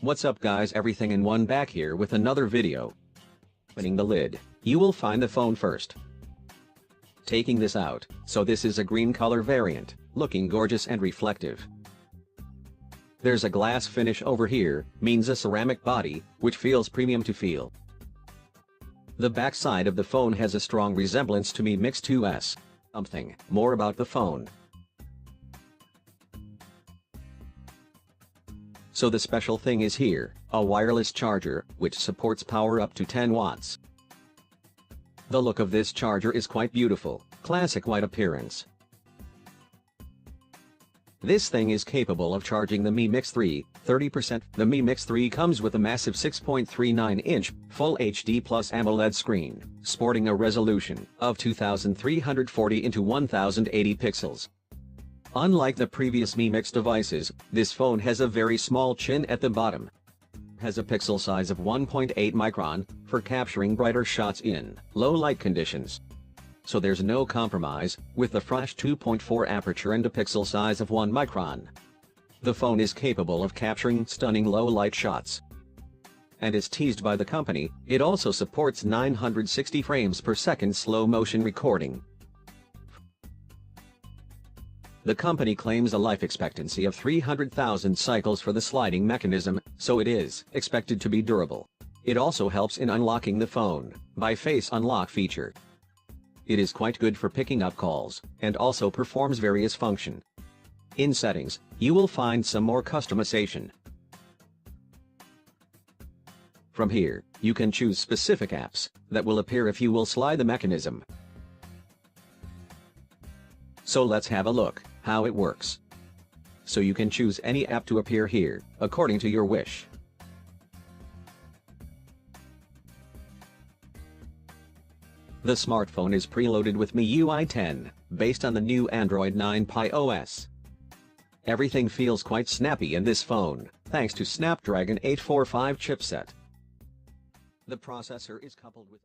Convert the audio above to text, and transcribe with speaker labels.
Speaker 1: What's up guys, everything in one, back here with another video. Opening the lid, you will find the phone first. Taking this out, so this is a green color variant, looking gorgeous and reflective. There's a glass finish over here, means a ceramic body, which feels premium to feel. The back side of the phone has a strong resemblance to Mi Mix 2S. Something more about the phone. So the special thing is here, a wireless charger, which supports power up to 10 watts. The look of this charger is quite beautiful, classic white appearance. This thing is capable of charging the Mi Mix 3, 30%. The Mi Mix 3 comes with a massive 6.39-inch, Full HD Plus AMOLED screen, sporting a resolution of 2340 into 1080 pixels. Unlike the previous Mi Mix devices, this phone has a very small chin at the bottom. Has a pixel size of 1.8 micron, for capturing brighter shots in low light conditions. So there's no compromise, with the Flash 2.4 aperture and a pixel size of 1 micron. The phone is capable of capturing stunning low light shots. And as teased by the company, it also supports 960 frames per second slow motion recording. The company claims a life expectancy of 300,000 cycles for the sliding mechanism, so it is expected to be durable. It also helps in unlocking the phone by face unlock feature. It is quite good for picking up calls, and also performs various functions. In settings, you will find some more customization. From here, you can choose specific apps that will appear if you will slide the mechanism. So let's have a look how it works. So you can choose any app to appear here, according to your wish. The smartphone is preloaded with MIUI 10, based on the new Android 9 Pie OS. Everything feels quite snappy in this phone, thanks to Snapdragon 845 chipset. The processor is coupled with